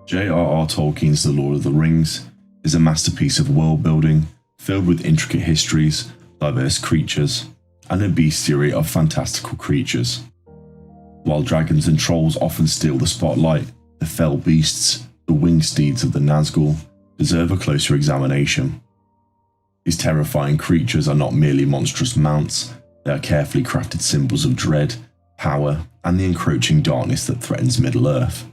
J.R.R. Tolkien's The Lord of the Rings is a masterpiece of world building, filled with intricate histories, diverse creatures, and a bestiary of fantastical creatures. While dragons and trolls often steal the spotlight, the fell beasts, the winged steeds of the Nazgul, deserve a closer examination. These terrifying creatures are not merely monstrous mounts, they are carefully crafted symbols of dread, power, and the encroaching darkness that threatens Middle-earth.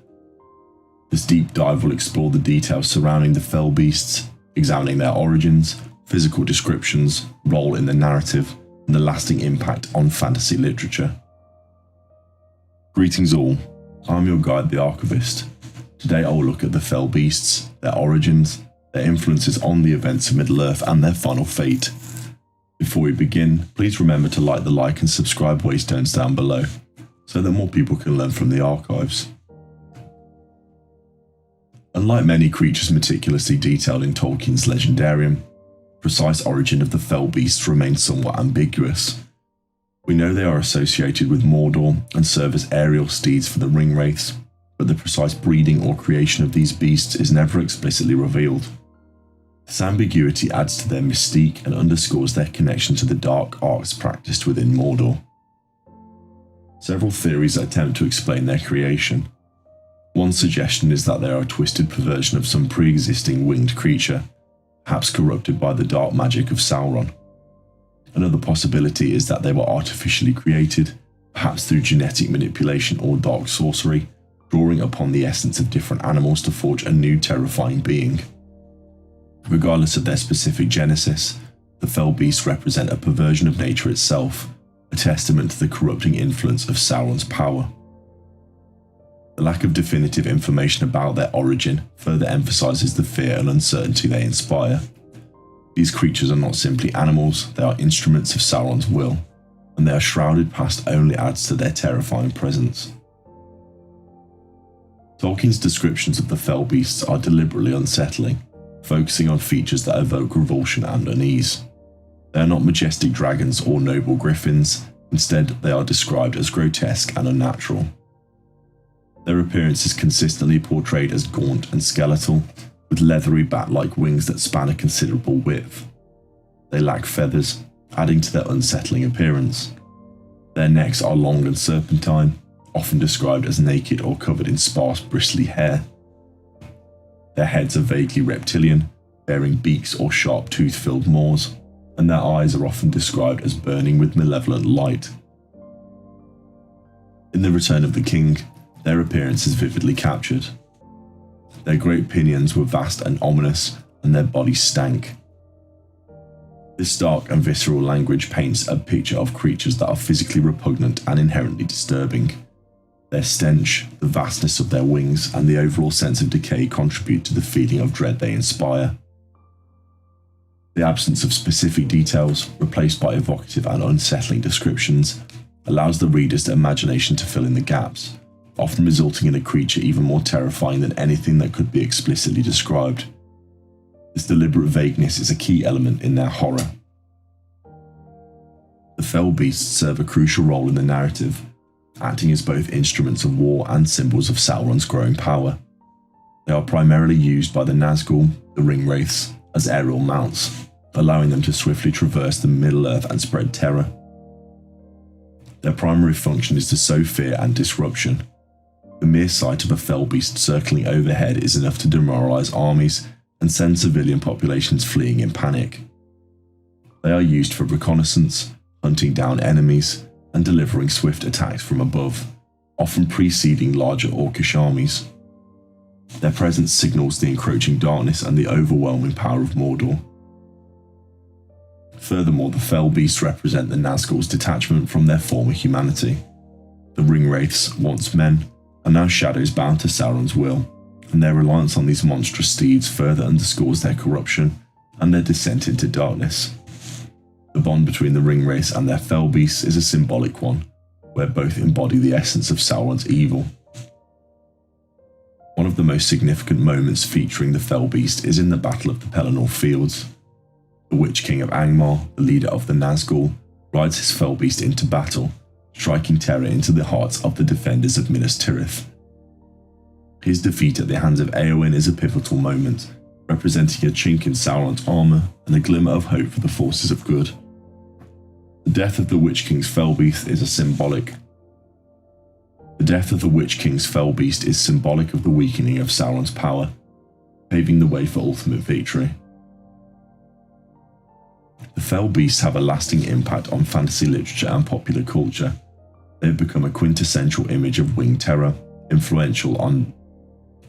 This deep dive will explore the details surrounding the fell beasts, examining their origins, physical descriptions, role in the narrative, and the lasting impact on fantasy literature. Greetings all, I'm your guide, the Archivist. Today I will look at the fell beasts, their origins, their influences on the events of Middle-earth, and their final fate. Before we begin, please remember to like the like and subscribe waystones down below, so that more people can learn from the archives. Unlike many creatures meticulously detailed in Tolkien's Legendarium, the precise origin of the fell beasts remains somewhat ambiguous. We know they are associated with Mordor and serve as aerial steeds for the ringwraiths, but the precise breeding or creation of these beasts is never explicitly revealed. This ambiguity adds to their mystique and underscores their connection to the dark arts practiced within Mordor. Several theories attempt to explain their creation. One suggestion is that they are a twisted perversion of some pre-existing winged creature, perhaps corrupted by the dark magic of Sauron. Another possibility is that they were artificially created, perhaps through genetic manipulation or dark sorcery, drawing upon the essence of different animals to forge a new terrifying being. Regardless of their specific genesis, the fell beasts represent a perversion of nature itself, a testament to the corrupting influence of Sauron's power. The lack of definitive information about their origin further emphasizes the fear and uncertainty they inspire. These creatures are not simply animals, they are instruments of Sauron's will, and their shrouded past only adds to their terrifying presence. Tolkien's descriptions of the fell beasts are deliberately unsettling, focusing on features that evoke revulsion and unease. They are not majestic dragons or noble griffins, instead they are described as grotesque and unnatural. Their appearance is consistently portrayed as gaunt and skeletal, with leathery bat-like wings that span a considerable width. They lack feathers, adding to their unsettling appearance. Their necks are long and serpentine, often described as naked or covered in sparse bristly hair. Their heads are vaguely reptilian, bearing beaks or sharp tooth-filled maws, and their eyes are often described as burning with malevolent light. In The Return of the King, their appearance is vividly captured. Their great pinions were vast and ominous, and their bodies stank. This dark and visceral language paints a picture of creatures that are physically repugnant and inherently disturbing. Their stench, the vastness of their wings, and the overall sense of decay contribute to the feeling of dread they inspire. The absence of specific details, replaced by evocative and unsettling descriptions, allows the reader's imagination to fill in the gaps, often resulting in a creature even more terrifying than anything that could be explicitly described. This deliberate vagueness is a key element in their horror. The fell beasts serve a crucial role in the narrative, acting as both instruments of war and symbols of Sauron's growing power. They are primarily used by the Nazgul, the ringwraiths, as aerial mounts, allowing them to swiftly traverse the Middle-earth and spread terror. Their primary function is to sow fear and disruption. The mere sight of a fell beast circling overhead is enough to demoralize armies and send civilian populations fleeing in panic. They are used for reconnaissance, hunting down enemies, and delivering swift attacks from above, often preceding larger orcish armies. Their presence signals the encroaching darkness and the overwhelming power of Mordor. Furthermore, the fell beasts represent the Nazgul's detachment from their former humanity. The ringwraiths, once men, are now shadows bound to Sauron's will, and their reliance on these monstrous steeds further underscores their corruption and their descent into darkness. The bond between the ringwraiths and their fell beasts is a symbolic one, where both embody the essence of Sauron's evil. One of the most significant moments featuring the fell beast is in the Battle of the Pelennor Fields. The Witch King of Angmar, the leader of the Nazgul, rides his fell beast into battle, striking terror into the hearts of the defenders of Minas Tirith. His defeat at the hands of Éowyn is a pivotal moment, representing a chink in Sauron's armour and a glimmer of hope for the forces of good. The death of the Witch King's Fellbeast is symbolic of the weakening of Sauron's power, paving the way for ultimate victory. The Fellbeasts have a lasting impact on fantasy literature and popular culture. They have become a quintessential image of winged terror,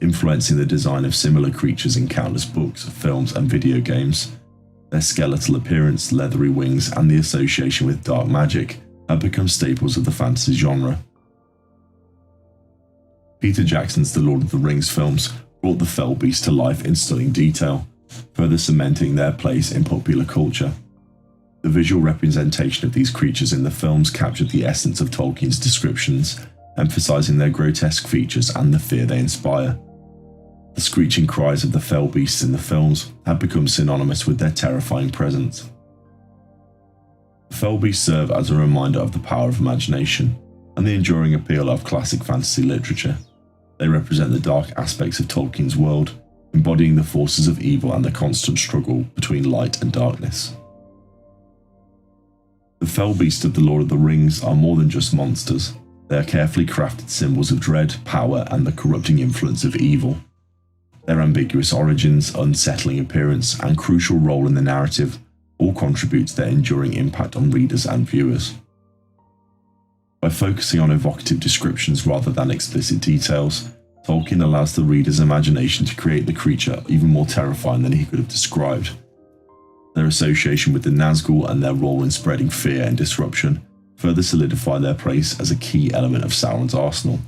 influencing the design of similar creatures in countless books, films, and video games. Their skeletal appearance, leathery wings, and the association with dark magic have become staples of the fantasy genre. Peter Jackson's The Lord of the Rings films brought the Fellbeast to life in stunning detail, further cementing their place in popular culture. The visual representation of these creatures in the films captured the essence of Tolkien's descriptions, emphasizing their grotesque features and the fear they inspire. The screeching cries of the Fellbeasts in the films have become synonymous with their terrifying presence. The Fellbeasts serve as a reminder of the power of imagination and the enduring appeal of classic fantasy literature. They represent the dark aspects of Tolkien's world, embodying the forces of evil and the constant struggle between light and darkness. The Fellbeasts of The Lord of the Rings are more than just monsters. They are carefully crafted symbols of dread, power, and the corrupting influence of evil. Their ambiguous origins, unsettling appearance, and crucial role in the narrative all contribute to their enduring impact on readers and viewers. By focusing on evocative descriptions rather than explicit details, Tolkien allows the reader's imagination to create the creature even more terrifying than he could have described. Their association with the Nazgul and their role in spreading fear and disruption further solidify their place as a key element of Sauron's arsenal.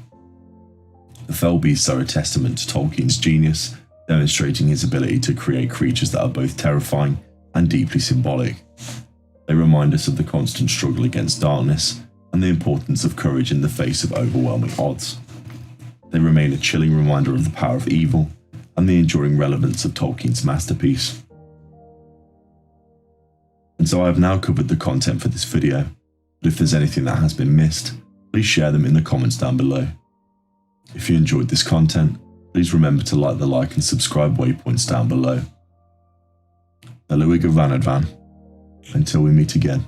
The Fellbeasts are a testament to Tolkien's genius, demonstrating his ability to create creatures that are both terrifying and deeply symbolic. They remind us of the constant struggle against darkness and the importance of courage in the face of overwhelming odds. They remain a chilling reminder of the power of evil and the enduring relevance of Tolkien's masterpiece. And so I have now covered the content for this video, but if there's anything that has been missed, please share them in the comments down below. If you enjoyed this content, please remember to like the like and subscribe waypoints down below. Eluiga Vanadvan. Until we meet again.